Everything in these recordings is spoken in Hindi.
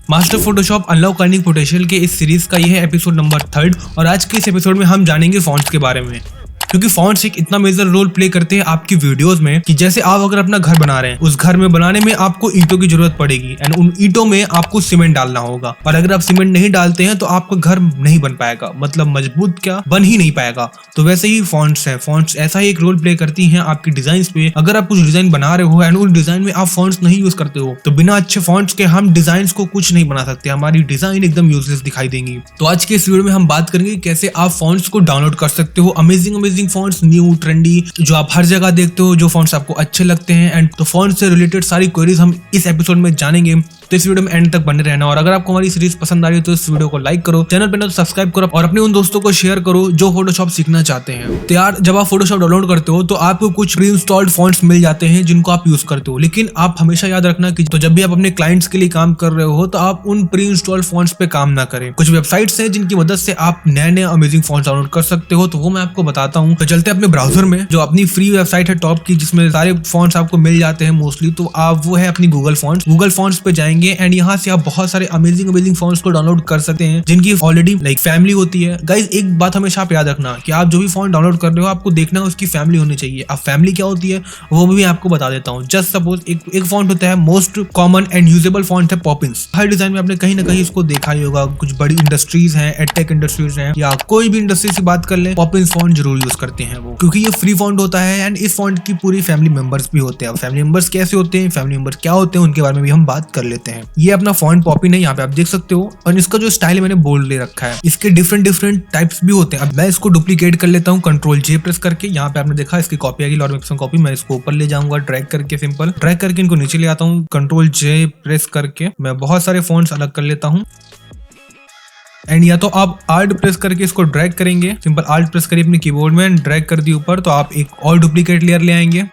Master Photoshop unlock earning potential के इस सीरीज का यह है एपिसोड नंबर 3 और आज के इस एपिसोड में हम जानेंगे फॉन्ट्स के बारे में, क्योंकि फॉन्ट्स एक इतना मेजर रोल प्ले करते हैं आपकी वीडियोस में कि जैसे आप अगर अपना घर बना रहे हैं, उस घर में बनाने में आपको ईंटों की जरूरत पड़ेगी एंड उन ईंटों में आपको सीमेंट डालना होगा। और अगर आप सीमेंट नहीं डालते हैं तो आपका घर नहीं बन पाएगा, मतलब मजबूत क्या बन ही नहीं पाएगा। तो वैसे ही फॉन्ट्स है, फॉन्ट्स ऐसा ही एक रोल प्ले करती हैं आपकी डिजाइन पे। अगर आप कुछ डिजाइन बना रहे हो एंड उस डिजाइन में आप फॉन्ट्स नहीं यूज करते हो तो बिना अच्छे फॉन्ट्स के हम डिजाइन को कुछ नहीं बना सकते, हमारी डिजाइन एकदम यूजलेस दिखाई देंगी। तो आज के इस वीडियो में हम बात करेंगे कैसे आप फॉन्ट्स को डाउनलोड कर सकते हो, अमेजिंग फॉन्ट्स, न्यू ट्रेंडी जो आप हर जगह देखते हो, जो फॉन्ट्स आपको अच्छे लगते हैं। एंड तो फॉन्ट से रिलेटेड सारी क्वेरीज हम इस एपिसोड में जानेंगे, तो इस वीडियो में एंड तक बने रहना। और अगर आपको हमारी सीरीज पसंद आ रही है तो इस वीडियो को लाइक करो, चैनल पे ना तो सब्सक्राइब करो और अपने उन दोस्तों को शेयर करो जो फोटोशॉप सीखना चाहते हैं। तो यार, जब आप फोटोशॉप डाउनलोड करते हो तो आपको कुछ प्री इंस्टॉल्ड फॉन्ट्स मिल जाते हैं जिनको आप यूज करते हो, लेकिन आप हमेशा याद रखना कि तो जब भी आप अपने क्लाइंट्स के लिए काम कर रहे हो तो आप उन प्री इंस्टॉल्ड फॉन्ट्स पे काम ना करें। कुछ वेबसाइट्स हैं जिनकी मदद से आप नए अमेजिंग फॉन्ट्स डाउनलोड कर सकते हो, तो वो मैं आपको बताता हूँ। तो चलते हैं अपने ब्राउजर में, जो अपनी फ्री वेबसाइट है टॉप की, जिसमें सारे फॉन्ट्स आपको मिल जाते हैं मोस्टली। तो आप वो है अपनी गूगल फॉन्ट्स पे जाएंगे एंड यहाँ से आप बहुत सारे अमेजिंग फॉन्ट्स को डाउनलोड कर सकते हैं जिनकी ऑलरेडी लाइक फैमिली होती है। गाइज, एक बात हमेशा आप याद रखना कि आप जो भी फॉन्ट डाउनलोड कर रहे हो आपको देखना है उसकी फैमिली होनी चाहिए। अब फैमिली क्या होती है वो भी आपको बता देता हूँ। जस्ट सपोज एक फॉन्ट होता है, most common and usable font है पॉपिंस। हर डिजाइन में आपने कहीं ना कहीं इसको देखा ही होगा। कुछ बड़ी इंडस्ट्रीज हैं, एडटेक इंडस्ट्रीज हैं, या कोई भी इंडस्ट्री से बात कर ले, पॉपिंस फॉन्ट जरूर यूज करते हैं वो, क्योंकि ये फ्री फॉन्ट होता है एंड इस फॉन्ट की पूरी फैमिली मेंबर्स भी होते हैं। फैमिली मेंबर्स कैसे होते हैं, फैमिली मेंबर्स क्या होते हैं, उनके बारे में भी हम बात कर लेते हैं। ये अपना फॉन्ट पॉपिन है, यहाँ पे आप देख सकते हो। और इसका जो स्टाइल मैंने बोल्ड ले रखा है, इसके डिफरेंट टाइप्स भी होते हैं। अब मैं इसको डुप्लीकेट कर लेता हूँ कंट्रोल जे प्रेस करके। यहाँ पे आपने देखा इसकी कॉपी आएगी, लॉर्ड कॉपी। मैं इसको ऊपर ले जाऊंगा ड्रैग करके, सिंपल ड्रैग करके इनको नीचे ले आता हूँ। कंट्रोल जे प्रेस करके मैं बहुत सारे फॉन्ट्स अलग कर लेता हूँ। एंड या तो आप आल्ट प्रेस करके इसको ड्रैग करेंगे, सिंपल आल्ट प्रेस करिए अपने कीबोर्ड में एंड ड्रैग कर दिए ऊपर, तो आप एक और डुप्लीकेट लेयर ले आएंगे।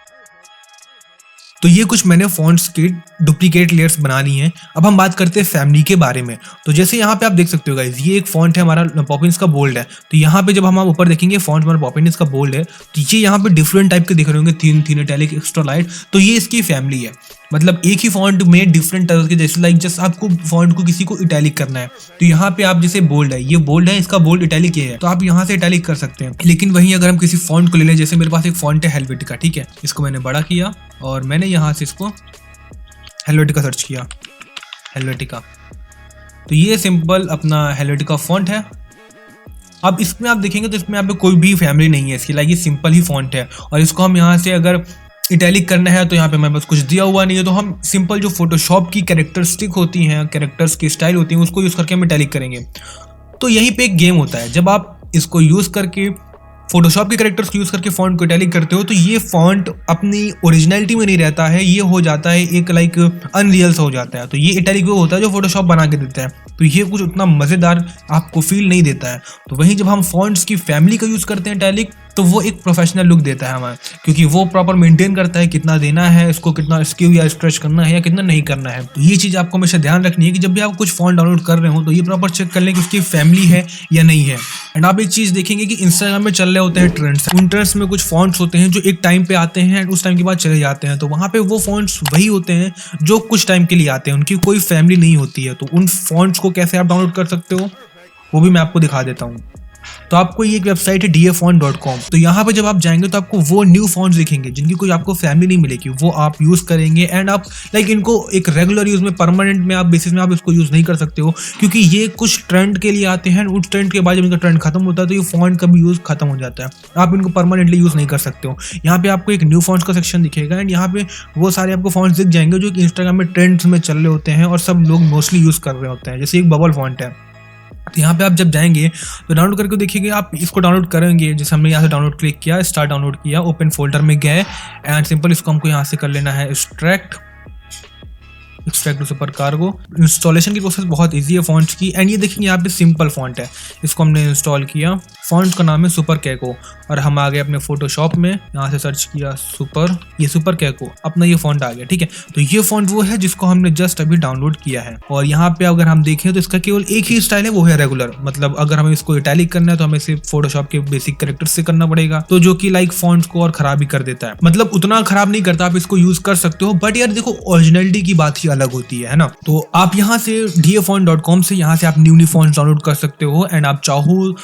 तो ये कुछ मैंने फॉन्ट्स की डुप्लीकेट लेयर्स बना ली हैं। अब हम बात करते हैं फैमिली के बारे में। तो जैसे यहाँ पे आप देख सकते हो गाइस, ये एक फॉन्ट है हमारा पॉपिंस का बोल्ड है। तो यहाँ पे जब हम ऊपर देखेंगे फॉन्ट हमारा पॉपिंस का बोल्ड है, तो ये यहाँ पे डिफरेंट टाइप के दिख रहे होंगे, थीन इटैलिक, एक्स्ट्रा लाइट। तो ये इसकी फैमिली है, मतलब एक ही फॉन्ट में डिफरेंट टाइप के, जैसे लाइक जस्ट आपको फॉन्ट को किसी को इटैलिक करना है तो यहाँ पे आप जैसे बोल्ड है, ये बोल्ड है, इसका बोल्ड इटैलिक ये है, तो आप यहाँ से इटैलिक कर सकते हैं। लेकिन वहीं अगर हम किसी फॉन्ट को ले लें, जैसे मेरे पास एक फॉन्ट है हेलवेटिका, ठीक है, इसको मैंने बड़ा किया और मैंने यहाँ से इसको हेलवेटिका सर्च किया, हेलवेटिका। तो ये सिंपल अपना हेलवेटिका फॉन्ट है। अब इसमें आप देखेंगे तो इसमें यहाँ पे कोई भी फैमिली नहीं है इसकी, लाइक ये सिंपल ही फॉन्ट है। और इसको हम यहाँ से अगर इटैलिक करना है तो यहाँ पे हमारे पास कुछ दिया हुआ नहीं है, तो हम सिंपल जो फोटोशॉप की कैरेक्टरिस्टिक होती हैं, कैरेक्टर्स की स्टाइल होती है, उसको यूज करके हम इटैलिक करेंगे। तो यहीं पे एक गेम होता है, जब आप इसको यूज करके फोटोशॉप के कैरेक्टर्स को यूज करके फॉन्ट को इटैलिक करते हो तो ये फॉन्ट अपनी ओरिजिनलिटी में नहीं रहता है, ये हो जाता है एक लाइक अनरियल सा हो जाता है। तो ये इटैलिक वो होता है जो फोटोशॉप बना के देता है, तो ये कुछ उतना मजेदार आपको फील नहीं देता है। तो वहीं जब हम फॉन्ट्स की फैमिली का यूज करते हैं इटैलिक, तो वो एक प्रोफेशनल लुक देता है हमारा, क्योंकि वो प्रॉपर मेंटेन करता है कितना देना है इसको, कितना स्क्यू या स्ट्रेच करना है या कितना नहीं करना है। तो ये चीज आपको हमेशा ध्यान रखनी है कि जब भी आप कुछ फॉन्ट डाउनलोड कर रहे हो तो ये प्रॉपर चेक कर लें कि उसकी फैमिली है या नहीं है। एंड आप एक चीज देखेंगे कि इंस्टाग्राम में चल रहे होते हैं ट्रेंड्स, उन ट्रेंड्स में कुछ फॉन्ट्स होते हैं जो एक टाइम पे आते हैं एंड उस टाइम के बाद चले जाते हैं। तो वहां पे वो फॉन्ट्स वही होते हैं जो कुछ टाइम के लिए आते हैं, उनकी कोई फैमिली नहीं होती है। तो उन फॉन्ट्स को कैसे आप डाउनलोड कर सकते हो वो भी मैं आपको दिखा देता हूँ। तो आपको ये एक वेबसाइट है dafont.com। तो यहाँ पे जब आप जाएंगे तो आपको वो न्यू फॉन्ट्स दिखेंगे जिनकी कोई आपको फैमिली नहीं मिलेगी, वो आप यूज करेंगे। एंड आप लाइक इनको एक रेगुलर यूज में, परमानेंट में आप बेसिस में आप इसको यूज नहीं कर सकते हो, क्योंकि ये कुछ ट्रेंड के लिए आते हैं। उस ट्रेंड के बाद जब इनका ट्रेंड खत्म होता है तो ये फॉन्ट का भी यूज खत्म हो जाता है, आप इनको परमानेंटली यूज नहीं कर सकते हो। यहाँ पे आपको एक न्यू फॉन्ट्स का सेक्शन दिखेगा एंड यहाँ पे वो सारे आपको फॉन्ट्स दिख जाएंगे जो इंस्टाग्राम में ट्रेंड्स में चल रहे होते हैं और सब लोग मोस्टली यूज कर रहे होते हैं। जैसे एक बबल फॉन्ट है, तो यहाँ पे आप जब जाएंगे तो डाउनलोड करके देखिएगा, आप इसको डाउनलोड करेंगे। जैसे हमने यहाँ से डाउनलोड क्लिक किया, स्टार्ट डाउनलोड किया, ओपन फोल्डर में गए एंड सिंपल इसको हमको यहाँ से कर लेना है extract to super cargo. Installation की प्रोसेस बहुत इजी है फॉन्ट्स की। एंड ये देखेंगे यहाँ पे सिंपल फॉन्ट है, इसको हमने इंस्टॉल किया, फॉन्ट का नाम है सुपर कैको। और हम आ गए अपने फोटोशॉप में, यहाँ से सर्च किया ये सुपर कैको, अपना ये फॉन्ट आ गया। ठीक है, तो ये फॉन्ट वो है जिसको हमने जस्ट अभी डाउनलोड किया है। और यहाँ पे अगर हम देखें तो इसका केवल एक ही स्टाइल है, वो है रेगुलर। मतलब अगर हमें इसको इटैलिक करना है तो हमें सिर्फ फोटोशॉप के बेसिक कैरेक्टर से करना पड़ेगा, तो जो कि लाइक फॉन्ट को और खराब ही कर देता है। मतलब उतना खराब नहीं करता, आप इसको यूज कर सकते हो, बट यार देखो ओरिजिनलिटी की बात ही अलग होती है ना। तो आप यहाँ से dafont.com से यहाँ से आप न्यू फॉन्ट्स डाउनलोड कर सकते हो। एंड आप चाहो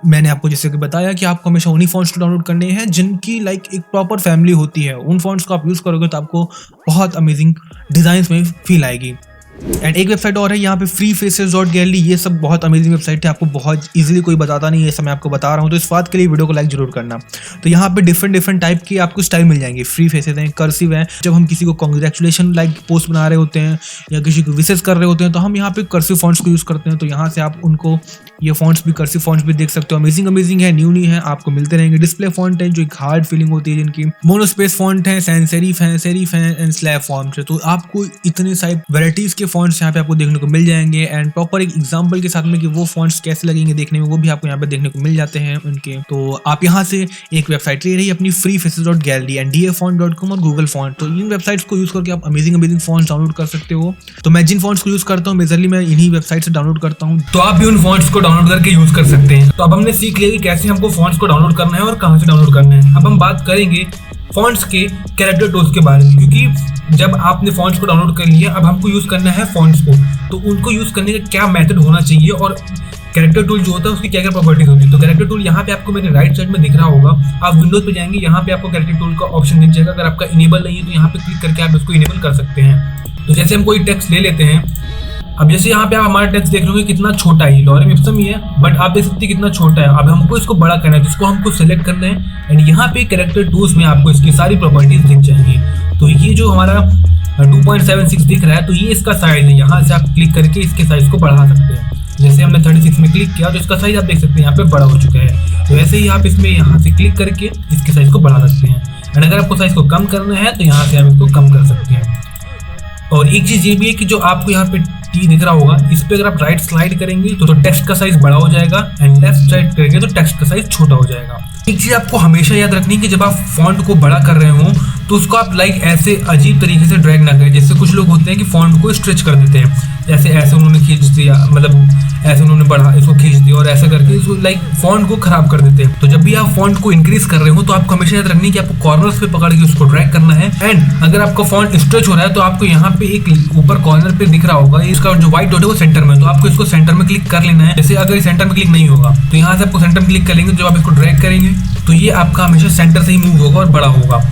मैंने आपको जैसे कि बताया कि आपको हमेशा उन्हीं फॉन्ट्स को डाउनलोड करने हैं जिनकी लाइक एक प्रॉपर फैमिली होती है। उन फॉन्ट्स को आप यूज करोगे तो आपको बहुत अमेजिंग डिजाइन में फील आएगी। एंड एक वेबसाइट और है यहाँ पे freefaces.gallery, ये सब बहुत अमेजिंग वेबसाइट है, आपको बहुत इजीली कोई बताता नहीं है, सब मैं आपको बता रहा हूँ, तो इस बात के लिए वीडियो को लाइक जरूर करना। तो यहाँ पे डिफरेंट टाइप की आपको स्टाइल मिल जाएंगे। फ्री फेसेस हैं, कर्सिव हैं, जब हम किसी को कॉन्ग्रेचुलेशन लाइक पोस्ट बना रहे होते हैं या किसी को विशेष कर रहे होते हैं तो हम यहाँ पे कर्सिव फॉन्ट्स को यूज करते हैं। तो यहाँ से आप उनको ये फॉन्ट्स भी, कर्सिव फॉन्ट्स भी देख सकते हो। अमेजिंग है, न्यू है, आपको मिलते रहेंगे। डिस्प्ले फॉन्ट है जो एक हार्ड फीलिंग होती है जिनकी, मोनोस्पेस फॉन्ट है, सैंस सेरिफ है एंड स्लैब फॉन्ट है। तो आपको इतने सारे वैरायटीज के फॉन्ट्स यहाँ पे आपको देखने को मिल जाएंगे। एंड प्रॉपर एक एग्जांपल के साथ में कि वो फॉन्ट्स कैसे लगेंगे देखने में, वो भी आपको यहाँ पे देखने को मिल जाते हैं उनके। तो आप यहाँ से एक वेबसाइट ले रही है अपनी freefaces.gallery एंड dafont.com और गूगल फॉन्ट। तो इन वेबसाइट्स को यूज करके आप अमेजिंग फॉन्ट्स डाउनलोड कर सकते हो। तो मैं जिन फॉन्ट्स को यूज करता हूँ मेजरली मैं इन्हीं वेबसाइट से डाउनलोड करता हूँ, तो आप भी उन फॉन्ट्स को डाउनलोड करके यूज कर सकते हैं। तो अब हमने सीख लिया कि कैसे हमको फॉन्ट्स को डाउनलोड करना है और कहाँ से डाउनलोड करना है। अब हम बात करेंगे फॉन्ट्स के कैरेक्टर टूल्स के बारे में, क्योंकि जब आपने फॉन्ट्स को डाउनलोड कर लिया, अब हमको यूज करना है फॉन्ट्स को। तो उनको यूज करने का क्या मेथड होना चाहिए और कैरेक्टर टूल जो होता है उसकी क्या क्या प्रॉपर्टीज होती है। तो कैरेक्टर टूल यहाँ पे आपको मेरे राइट साइड में दिख रहा होगा। आप विंडोज पे जाएंगे, यहाँ पे आपको कैरेक्टर टूल का ऑप्शन दिख जाएगा। अगर आपका इनेबल नहीं है तो यहाँ पे क्लिक करके आप इसको इनेबल कर सकते हैं। तो जैसे हम कोई टेक्स्ट ले लेते हैं, अब जैसे यहाँ पे आप हमारा टेक्स्ट देख रहे हो कितना छोटा है, लॉरेम इप्सम ही है, बट आप देख सकते हैं कितना छोटा है। अब हमको इसको बड़ा करना है, जिसको हमको सेलेक्ट करना है। एंड यहाँ पे कैरेक्टर टूल्स में आपको इसकी सारी प्रॉपर्टीज दिख जाएंगी। तो ये जो हमारा 2.76 दिख रहा है, तो ये इसका साइज है। यहाँ से आप क्लिक करके इसके साइज को बढ़ा सकते हैं। जैसे हमने 36 में क्लिक किया तो इसका साइज आप देख सकते हैं यहाँ पे बड़ा हो चुका है। तो ऐसे ही आप इसमें यहाँ से क्लिक करके इसके साइज को बढ़ा सकते हैं। एंड अगर आपको साइज को कम करना है तो यहाँ से आप इसको कम कर सकते हैं। और एक चीज ये भी है कि जो आपको यहाँ पे टी दिख रहा होगा, इस पे अगर आप राइट स्लाइड करेंगे तो टेक्स्ट का साइज बड़ा हो जाएगा एंड लेफ्ट स्लाइड करेंगे तो टेक्स्ट का साइज छोटा हो जाएगा। एक चीज आपको हमेशा याद रखनी है कि जब आप फॉन्ट को बड़ा कर रहे हो तो उसको आप लाइक ऐसे अजीब तरीके से ड्रैग ना करें। जैसे कुछ लोग होते हैं कि फॉन्ट को स्ट्रेच कर देते हैं, जैसे ऐसे उन्होंने खींच दिया, मतलब ऐसे उन्होंने बढ़ा इसको खींच दिया और ऐसा करके इसको लाइक फॉन्ट को खराब कर देते हैं। तो जब भी आप फॉन्ट को इंक्रीज कर रहे हो तो आपको हमेशा याद रखनी है कि आपको कॉर्नर्स पे पकड़ के उसको ड्रैग करना है। एंड अगर आपका फॉन्ट स्ट्रेच हो रहा है तो आपको यहाँ पे एक ऊपर कॉर्नर पे दिख रहा होगा, इसका जो व्हाइट डॉट है वो सेंटर में, तो आपको इसको सेंटर में क्लिक कर लेना है। जैसे अगर सेंटर में क्लिक नहीं होगा तो यहाँ से आपको सेंटर में क्लिक कर लेंगे, जब आप इसको ड्रैग करेंगे तो ये आपका हमेशा सेंटर से ही मूव होगा और बड़ा होगा।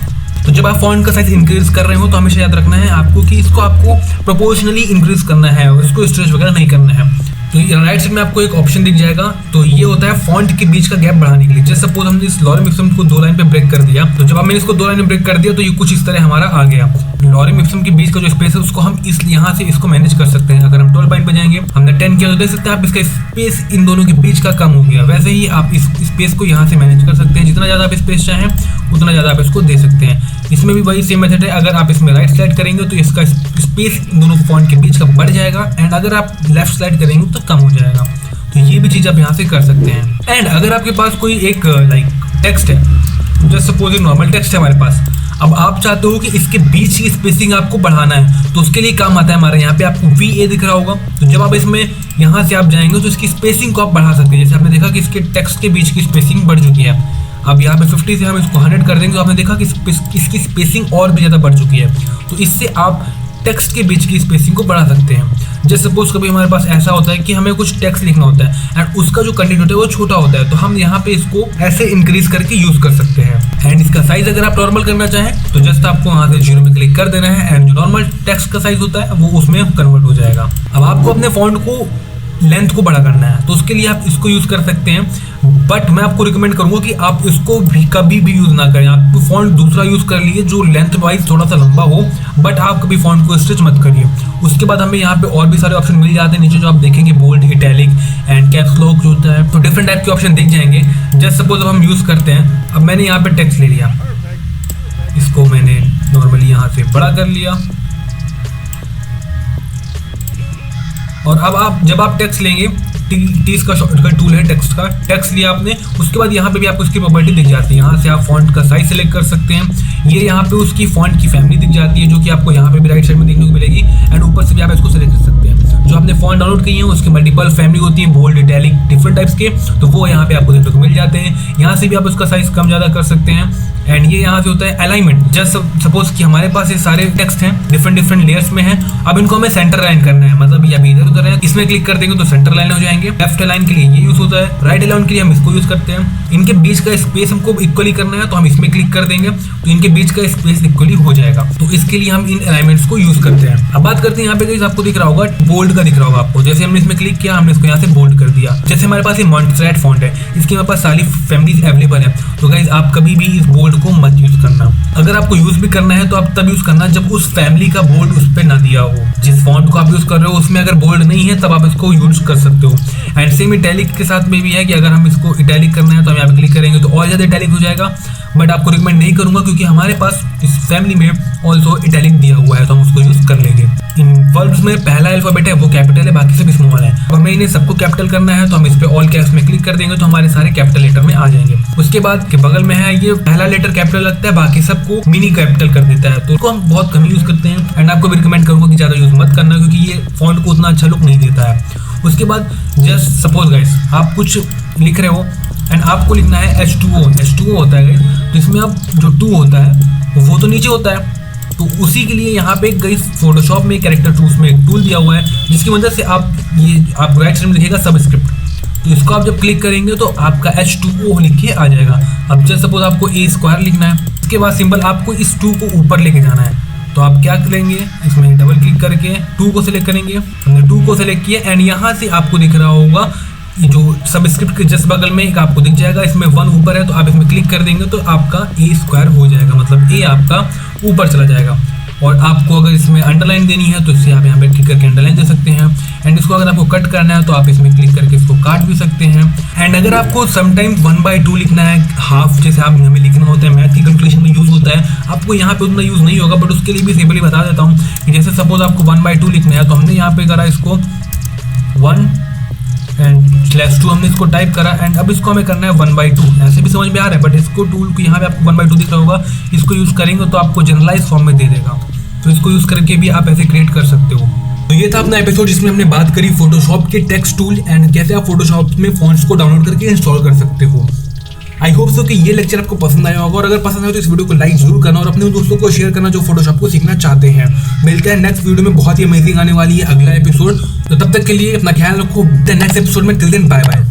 तो जब आप फॉन्ट का साइज इंक्रीज कर रहे हो तो हमेशा याद रखना है आपको कि इसको आपको प्रोपोर्शनली इंक्रीज करना है और इसको स्ट्रेच वगैरह नहीं करना है। तो राइट साइड में आपको एक ऑप्शन दिख जाएगा, तो ये होता है फॉन्ट के बीच का गैप बढ़ाने के लिए। जैसे सपोज हमने इस लॉरेम इप्सम को 2 लाइन पे ब्रेक कर दिया, तो जब मैंने इसको 2 लाइन में ब्रेक कर दिया तो ये कुछ इस तरह हमारा आ गया। लॉरेम इप्सम के बीच का जो स्पेस है उसको हम इस यहाँ से इसको मैनेज कर सकते हैं। अगर हम 12 पॉइंट पे जाएंगे, हमने 10 किया तो देख सकते हैं आप इसका स्पेस इन दोनों के बीच का कम हो गया। वैसे ही आप इस स्पेस को यहाँ से मैनेज कर सकते हैं, जितना ज़्यादा आप स्पेस चाहें उतना ज़्यादा आप इसको दे सकते हैं। इसमें भी वही सेम मेथड है, अगर आप इसमें राइट स्लाइड करेंगे तो इसका स्पेस इन दोनों फॉन्ट के बीच का बढ़ जाएगा एंड अगर आप लेफ्ट स्लाइड करेंगे तो कम हो जाएगा। तो ये भी चीज़ आप यहाँ से कर सकते हैं। एंड अगर आपके पास कोई एक लाइक टेक्स्ट है, जस्ट सपोज एक नॉर्मल टेक्स्ट है हमारे पास, अब आप चाहते हो कि इसके बीच की स्पेसिंग आपको बढ़ाना है, तो उसके लिए काम आता है हमारे यहाँ पे आपको VA दिख रहा होगा। तो जब आप इसमें यहाँ से आप जाएंगे तो इसकी स्पेसिंग को आप बढ़ा सकते हैं। जैसे आपने देखा कि इसके टेक्स्ट के बीच की स्पेसिंग बढ़ चुकी है। अब यहाँ पे 50 से हम इसको 100 कर देंगे तो आपने देखा कि इसकी स्पेसिंग और भी ज़्यादा बढ़ चुकी है। तो इससे आप टेक्स्ट के बीच की स्पेसिंग को बढ़ा सकते हैं। जैसे सपोज कभी हमारे पास ऐसा होता है कि हमें कुछ टेक्स्ट लिखना होता है एंड उसका जो कंटेंट होता है वो छोटा होता है, तो हम यहाँ पे इसको ऐसे इंक्रीज करके यूज कर सकते हैं। एंड इसका साइज अगर आप नॉर्मल करना चाहें तो जस्ट आपको यहाँ से 0 में क्लिक कर देना है एंड जो नॉर्मल टेक्स्ट का साइज होता है वो उसमें कन्वर्ट हो जाएगा। अब आपको अपने फॉन्ट को लेंथ को बड़ा करना है तो उसके लिए आप इसको यूज कर सकते हैं, बट मैं आपको रिकमेंड करूंगा कि आप इसको भी कभी भी यूज ना करें। आप फॉन्ट दूसरा यूज कर लिए जो लेंथ वाइज थोड़ा सा लंबा हो, बट आप कभी फॉन्ट को स्ट्रेच मत करिए। उसके बाद हमें यहाँ पे और भी सारे ऑप्शन मिल जाते हैं नीचे, जो आप देखेंगे bold, italic and caps lock जो होता है, तो डिफरेंट टाइप के ऑप्शन दिख जाएंगे। जस्ट सपोज अब हम यूज करते हैं, अब मैंने यहाँ पे टेक्स्ट ले लिया, इसको मैंने नॉर्मली यहाँ से बड़ा कर लिया और अब आप जब आप टेक्स्ट लेंगे, टीज का शॉर्टकट टूल है टेक्स्ट का। टेक्स्ट लिया आपने, उसके बाद यहाँ पे भी आपको इसकी प्रॉपर्टी दिख जाती है। यहाँ से आप फॉन्ट का साइज सेलेक्ट कर सकते हैं। ये यहाँ पे उसकी फॉन्ट की फैमिली दिख जाती है, जो कि आपको यहाँ पे भी राइट साइड में देखने को मिलेगी। एंड ऊपर से भी आप इसको सेलेक्ट कर सकते हैं। जो आपने फॉन्ट डाउनलोड की है उसके मल्टीपल फैमिली होती है, बोल्ड, इटैलिक, डिफरेंट टाइप्स के, तो वो यहाँ पे आपको देखने को मिल जाते हैं। यहाँ से भी आप उसका साइज कम ज़्यादा कर सकते हैं। एंड ये यहाँ से होता है अलाइनमेंट। जस्ट सपोज कि हमारे पास ये सारे टेक्स्ट हैं, डिफरेंट लेयर्स में हैं। अब इनको हमें सेंटर लाइन करना है, मतलब ये अभी इधर उधर है, इसमें क्लिक कर देंगे तो सेंटर लाइन हो जाएंगे। लेफ्ट लाइन के लिए ये यूज होता है, राइट लाइन के लिए हम इसको यूज करते हैं। इनके बीच का स्पेस हमको इक्वली करना है तो हम इसमें क्लिक कर देंगे तो इनके बीच का स्पेस इक्वली हो जाएगा। तो इसके लिए हम इन अलाइनमेंट्स को यूज करते हैं। अब बात करते हैं यहाँ पे गाइस, आपको दिख रहा होगा बोल्ड का दिख रहा होगा आपको। जैसे हमने इसमें क्लिक किया, हमने इसको यहाँ से बोल्ड कर दिया। जैसे हमारे पास ये मॉन्टेसेरेट फॉन्ट है, इसकी हमारे पास सारी फैमिलीज अवेलेबल है। तो गाइस आप कभी भी इस बोल्ड को मत यूज करना। अगर आपको यूज भी करना है तो आप तब यूज करना जब उस फैमिली का बोल्ड उस पर ना दिया हो। जिस फॉन्ट को आप यूज कर रहे हो उसमें अगर बोल्ड नहीं है तब आप इसको यूज कर सकते हो। एंड सेम इटैलिक के साथ में भी है कि अगर हम इसको इटैलिक करना है तो हम यहाँ पे क्लिक करेंगे तो और ज्यादा इटैलिक हो जाएगा। बट आपको रिकमेंड नहीं करूंगा क्योंकि हमारे पास इस फैमिली में ऑल्सो इटैलिक दिया हुआ है तो हम उसको यूज कर लेंगे। इन वर्ड्स में पहला अल्फाबेट है वो कैपिटल है, बाकी सब स्मॉल है। अब हमें इन्हें सबको कैपिटल करना है तो हम इस पे ऑल कैप्स में क्लिक कर देंगे तो हमारे सारे कैपिटल लेटर में आ जाएंगे। उसके बाद के बगल में है ये पहला लेटर कैपिटल लगता है, बाकी सबको मिनी कैपिटल कर देता है, तो उसको हम बहुत कम यूज करते हैं। एंड आपको भी रिकमेंड करूंगा कि ज्यादा यूज मत करना क्योंकि ये फॉन्ट को उतना अच्छा लुक नहीं देता है। उसके बाद जस्ट सपोज गाइस आप कुछ लिख रहे हो एंड आपको लिखना है H2O। H2O होता है गाइस, तो इसमें अब जो 2 होता है वो तो नीचे होता है, तो उसी के लिए यहाँ पे गाइस फोटोशॉप में कैरेक्टर टूल्स में एक टूल दिया हुआ है जिसकी मदद से आप राइट साइड में लिखेगा सबस्क्रिप्ट, तो इसको आप जब क्लिक करेंगे तो आपका H2O लिख के आ जाएगा। अब जस्ट सपोज आपको A² लिखना है, उसके बाद सिंबल आपको इस 2 को ऊपर लेके जाना है, तो आप क्या करेंगे, इसमें डबल क्लिक करके 2 को सिलेक्ट करेंगे। हमने 2 को सिलेक्ट किया एंड यहाँ से आपको दिख रहा होगा जो सबस्क्रिप्ट के जस्ट बगल में एक आपको दिख जाएगा, इसमें 1 ऊपर है तो आप इसमें क्लिक कर देंगे तो आपका A² हो जाएगा, मतलब A आपका ऊपर चला जाएगा। और आपको अगर इसमें अंडरलाइन देनी है तो इससे आप यहाँ पे क्लिक करके अंडरलाइन दे सकते हैं। एंड इसको अगर आपको कट करना है तो आप इसमें क्लिक करके इसको काट भी सकते हैं। एंड अगर आपको समटाइम्स 1/2 लिखना है, हाफ जैसे आप हमें लिखना होता है, मैथ की कैलकुलेशन में यूज होता है, आपको यहाँ पे उतना यूज नहीं होगा, बट उसके लिए भी सिंपली बता देता हूँ कि जैसे सपोज आपको 1/2 लिखना है तो हमने यहाँ पे करा इसको 1 एंड /2 हमने इसको टाइप करा एंड अब इसको हमें करना है 1/2। ऐसे भी समझ में आ रहा है, बट इसको टूल को यहाँ पे आपको 1/2 दिख रहा होगा, इसको यूज करेंगे तो आपको जनरलाइज फॉर्म में दे देगा, तो इसको यूज करके भी आप ऐसे क्रिएट कर सकते हो। तो ये था अपना एपिसोड जिसमें हमने बात करी फोटोशॉप के टेक्स्ट टूल एंड कैसे आप फोटोशॉप में फॉन्ट्स को डाउनलोड करके इंस्टॉल कर सकते हो। आई होप सो कि ये लेक्चर आपको पसंद आया होगा, और अगर पसंद आया तो इस वीडियो को लाइक जरूर करना और अपने दोस्तों को शेयर करना जो फोटोशॉप को सीखना चाहते हैं। मिलते हैं नेक्स्ट वीडियो में, बहुत ही अमेजिंग आने वाली है अगला एपिसोड। तो तब तक के लिए अपना ख्याल रखो, नेक्स्ट एपिसोड में, टिल देन बाय बाय।